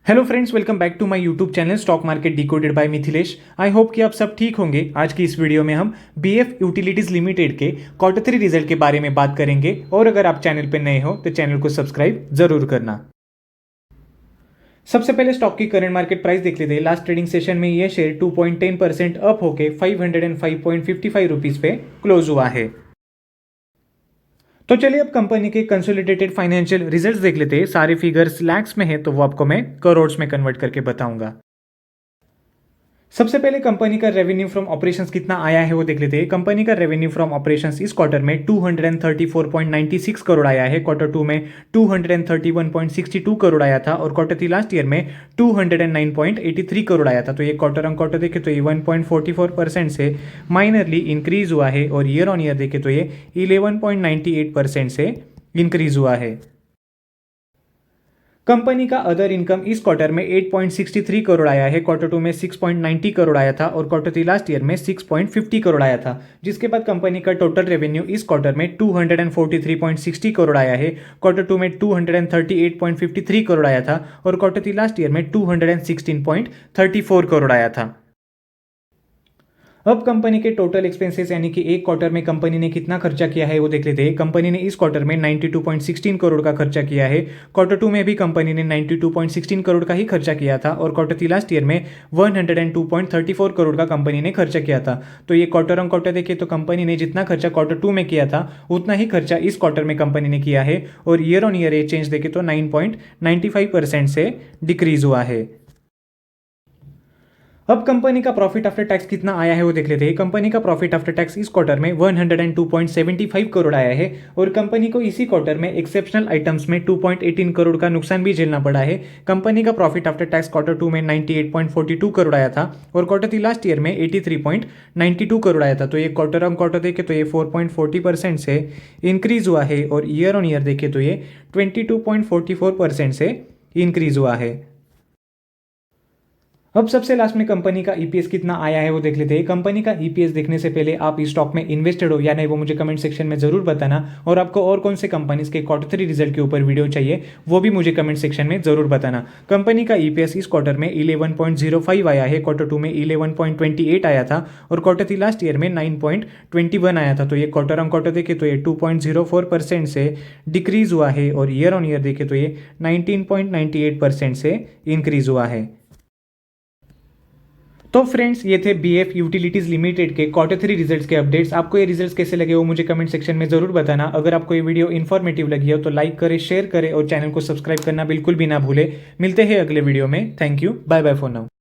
Hello friends, welcome back to my YouTube channel stock market decoded by Mithilesh. I hope कि आप सब ठीक होंगे। आज की इस वीडियो में हम बीएफ यूटिलिटीज लिमिटेड के क्वार्टर 3 रिजल्ट के बारे में बात करेंगे। और अगर आप चैनल पर नए हो तो चैनल को सब्सक्राइब जरूर करना। सबसे पहले स्टॉक की करंट मार्केट प्राइस देख लेते हैं। लास्ट ट्रेडिंग सेशन में यह शेयर 2.10% अप होके 505.55 रुपीज पे क्लोज हुआ है। तो चलिए अब कंपनी के कंसोलिडेटेड फाइनेंशियल रिजल्ट्स देख लेते हैं। सारे फिगर्स लैक्स में है तो वो आपको मैं करोड़्स में कन्वर्ट करके बताऊंगा। सबसे पहले कंपनी का रेवेन्यू फ्रॉम ऑपरेशंस कितना आया है वो देख लेते हैं। कंपनी का रेवेन्यू फ्रॉम ऑपरेशंस इस क्वार्टर में 234.96 करोड़ आया है। क्वार्टर 2 में 231.62 करोड़ आया था और क्वार्टर 3 लास्ट ईयर में 209.83 करोड़ आया था। तो ये क्वार्टर ऑन क्वार्टर देखे तो ये 1.44% से माइनरली इंक्रीज हुआ है और ईयर ऑन ईयर देखे तो ये 11.98% से इंक्रीज हुआ है। कंपनी का अदर इनकम इस क्वार्टर में 8.63 करोड़ आया है। क्वार्टर 2 में 6.90 करोड़ आया था और क्वार्टर 3 लास्ट ईयर में 6.50 करोड़ आया था। जिसके बाद कंपनी का टोटल रेवेन्यू इस क्वार्टर में 243.60 करोड़ आया है। क्वार्टर 2 में 238.53 करोड़ आया था और क्वार्टर 3 लास्ट ईयर में 216.34 करोड़ आया था। अब कंपनी के टोटल एक्सपेंसेस यानी कि एक क्वार्टर में कंपनी ने कितना खर्चा किया है वो देख लेते हैं। कंपनी ने इस क्वार्टर में 92.16 करोड़ का खर्चा किया है। क्वार्टर 2 में भी कंपनी ने 92.16 करोड़ का ही खर्चा किया था और क्वार्टर 3 लास्ट ईयर में 102.34 करोड़ का कंपनी ने खर्चा किया था। तो ये क्वार्टर ऑन क्वार्टर देखे तो कंपनी ने जितना खर्चा क्वार्टर 2 में किया था उतना ही खर्चा इस क्वार्टर में कंपनी ने किया है और ईयर ऑन ईयर ये चेंज देखे तो 9.95% से डिक्रीज हुआ है। अब कंपनी का प्रॉफिट आफ्टर टैक्स कितना आया है वो देख लेते हैं। कंपनी का प्रॉफिट आफ्टर टैक्स इस क्वार्टर में 102.75 करोड़ आया है और कंपनी को इसी क्वार्टर में एक्सेप्शनल आइटम्स में 2.18 करोड़ का नुकसान भी झेलना पड़ा है। कंपनी का प्रॉफिट आफ्टर टैक्स क्वार्टर 2 में 98.42 करोड़ आया था और क्वार्टर 3 लास्ट ईयर में 83.92 करोड़ आया था। तो ये क्वार्टर ऑन क्वार्टर देखे तो ये 4.40% से इंक्रीज हुआ है और ईयर ऑन ईयर देखे तो ये 22.44% से इंक्रीज हुआ है। अब सबसे लास्ट में कंपनी का ईपीएस कितना आया है वो देख लेते हैं। कंपनी का ईपीएस देखने से पहले आप इस स्टॉक में इन्वेस्टेड हो या नहीं वो मुझे कमेंट सेक्शन में जरूर बताना और आपको और कौन से कंपनीज के क्वार्टर 3 रिजल्ट के ऊपर वीडियो चाहिए वो भी मुझे कमेंट सेक्शन में जरूर बताना। कंपनी का ईपीएस इस क्वार्टर में 11.05 आया है। क्वार्टर 2 में 11.28 आया था और क्वार्टर 3 लास्ट ईयर में 9.21 आया था। तो ये क्वार्टर ऑन क्वार्टर देखे तो ये 2.04% से डिक्रीज हुआ है और ईयर ऑन ईयर देखे तो ये 19.98% से इंक्रीज हुआ है। तो फ्रेंड्स ये थे बीएफ यूटिलिटीज लिमिटेड के क्वार्टर 3 रिजल्ट्स के अपडेट्स। आपको ये रिजल्ट्स कैसे लगे वो मुझे कमेंट सेक्शन में जरूर बताना। अगर आपको ये वीडियो इन्फॉर्मेटिव लगी हो तो लाइक करें, शेयर करें और चैनल को सब्सक्राइब करना बिल्कुल भी ना भूले। मिलते हैं अगले वीडियो में। Thank you, bye bye for now.